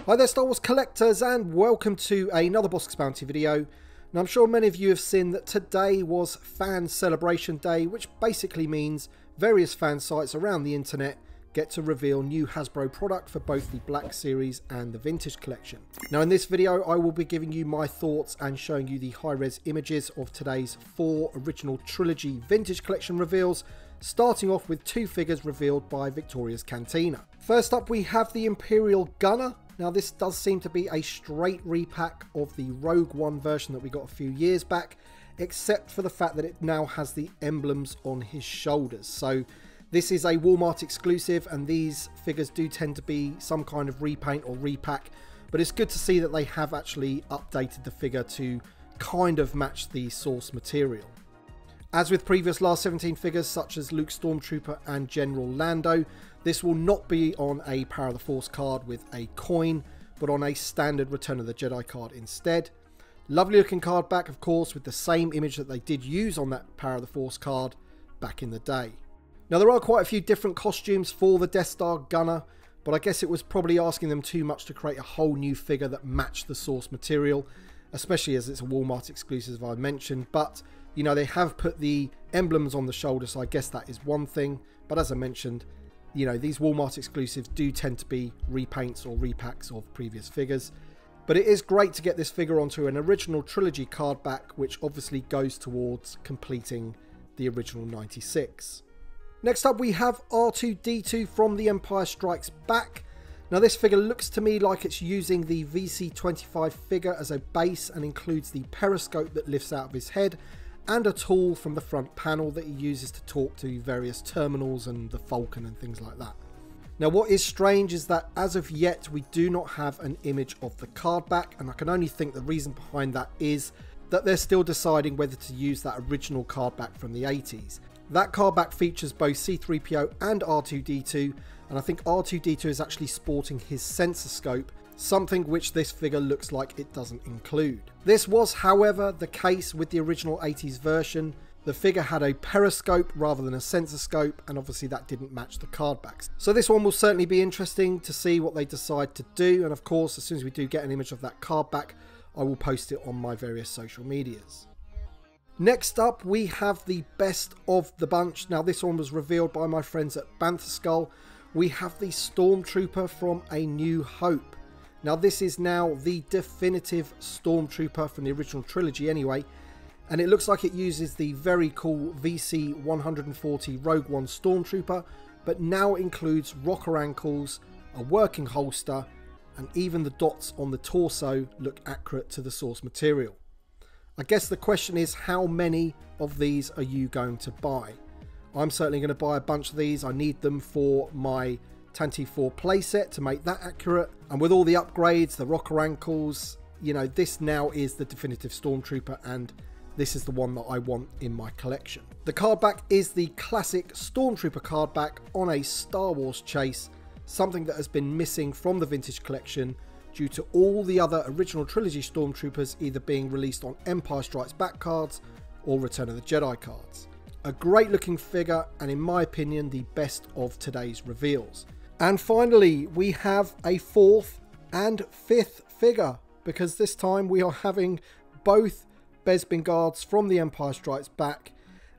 Hi there Star Wars collectors, and welcome to another Bossk Bounty video. Now I'm sure many of you have seen that today was Fan Celebration Day, which basically means various fan sites around the internet get to reveal new Hasbro product for both the Black Series and the Vintage Collection. Now in this video I will be giving you my thoughts and showing you the high-res images of today's 4 original Trilogy Vintage Collection reveals, starting off with 2 figures revealed by Victoria's Cantina. First up we have the Imperial Gunner. Now this does seem to be a straight repack of the Rogue One version that we got a few years back, except for the fact that it now has the emblems on his shoulders. So this is a Walmart exclusive, and these figures do tend to be some kind of repaint or repack, but it's good to see that they have actually updated the figure to kind of match the source material. As with previous Last 17 figures such as Luke Stormtrooper and General Lando, this will not be on a Power of the Force card with a coin, but on a standard Return of the Jedi card instead. Lovely looking card back, of course, with the same image that they did use on that Power of the Force card back in the day. Now there are quite a few different costumes for the Death Star Gunner, but I guess it was probably asking them too much to create a whole new figure that matched the source material, especially as it's a Walmart exclusive, as I mentioned. But you know, they have put the emblems on the shoulder, so I guess that is one thing. But as I mentioned, you know, these Walmart exclusives do tend to be repaints or repacks of previous figures. But it is great to get this figure onto an original Trilogy card back, which obviously goes towards completing the original 96. Next up we have R2-D2 from The Empire Strikes Back. Now this figure looks to me like it's using the VC25 figure as a base and includes the periscope that lifts out of his head, and a tool from the front panel that he uses to talk to various terminals and the Falcon and things like that. Now what is strange is that as of yet we do not have an image of the card back, and I can only think the reason behind that is that they're still deciding whether to use that original card back from the 80s. That card back features both C-3PO and R2-D2, and I think R2-D2 is actually sporting his sensor scope, something which this figure looks like it doesn't include. This was, however, the case with the original 80s version. The figure had a periscope rather than a sensor scope, and obviously that didn't match the card backs. So this one will certainly be interesting to see what they decide to do, and of course as soon as we do get an image of that card back, I will post it on my various social medias. Next up we have the best of the bunch. Now this one was revealed by my friends at Banthaskull. We have the Stormtrooper from A New Hope. Now this is now the definitive Stormtrooper from the original Trilogy anyway, and it looks like it uses the very cool VC-140 Rogue One Stormtrooper, but now includes rocker ankles, a working holster, and even the dots on the torso look accurate to the source material. I guess the question is, how many of these are you going to buy? I'm certainly going to buy a bunch of these. I need them for my Tantive 4 playset to make that accurate, and with all the upgrades, the rocker ankles, you know, this now is the definitive Stormtrooper, and this is the one that I want in my collection. The card back is the classic Stormtrooper card back on a Star Wars chase, something that has been missing from the Vintage Collection due to all the other original Trilogy Stormtroopers either being released on Empire Strikes Back cards or Return of the Jedi cards. A great looking figure, and in my opinion the best of today's reveals. And finally we have a 4th and 5th figure, because this time we are having both Bespin Guards from The Empire Strikes Back,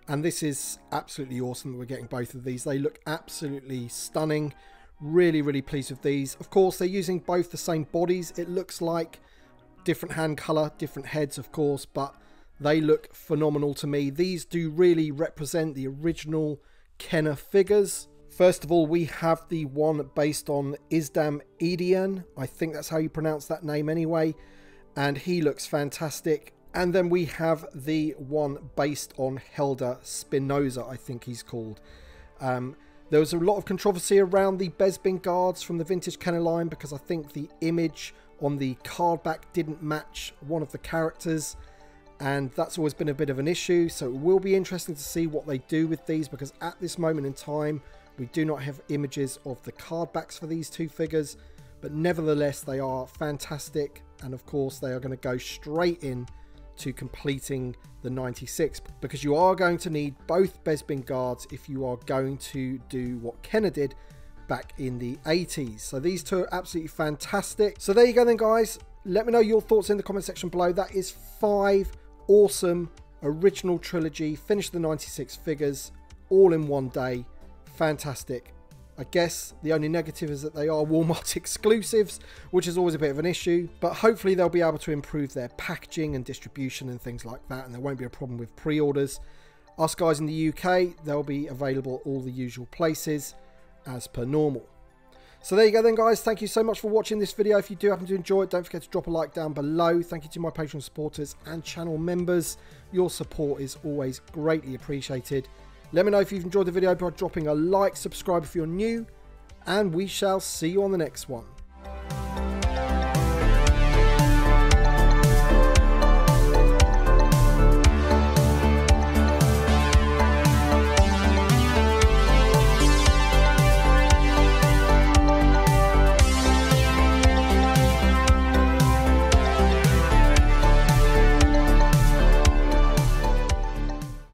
and this is absolutely awesome that we're getting both of these. They look absolutely stunning. Really pleased with these. Of course they're using both the same bodies, it looks like, different hand colour, different heads of course, but they look phenomenal to me. These do really represent the original Kenner figures. First of all we have the one based on Isdam Edian, I think that's how you pronounce that name anyway, and he looks fantastic. And then we have the one based on Helder Spinoza, I think he's called. There was a lot of controversy around the Bespin Guards from the Vintage Kenner line, because I think the image on the card back didn't match one of the characters, and that's always been a bit of an issue. So it will be interesting to see what they do with these, because at this moment in time we do not have images of the card backs for these 2 figures, but nevertheless they are fantastic, and of course they are going to go straight in to completing the 96, because you are going to need both Bespin Guards if you are going to do what Kenner did back in the 80s. So these two are absolutely fantastic. So there you go then, guys. Let me know your thoughts in the comment section below. That is 5 awesome original trilogy, finished the 96 figures, all in one day. Fantastic. I guess the only negative is that they are Walmart exclusives, which is always a bit of an issue, but hopefully they'll be able to improve their packaging and distribution and things like that, and there won't be a problem with pre-orders. Us guys in the UK, they'll be available all the usual places as per normal. So there you go then, guys. Thank you so much for watching this video. If you do happen to enjoy it, don't forget to drop a like down below. Thank you to my Patreon supporters and channel members. Your support is always greatly appreciated. Let me know if you've enjoyed the video by dropping a like, subscribe if you're new, and we shall see you on the next one.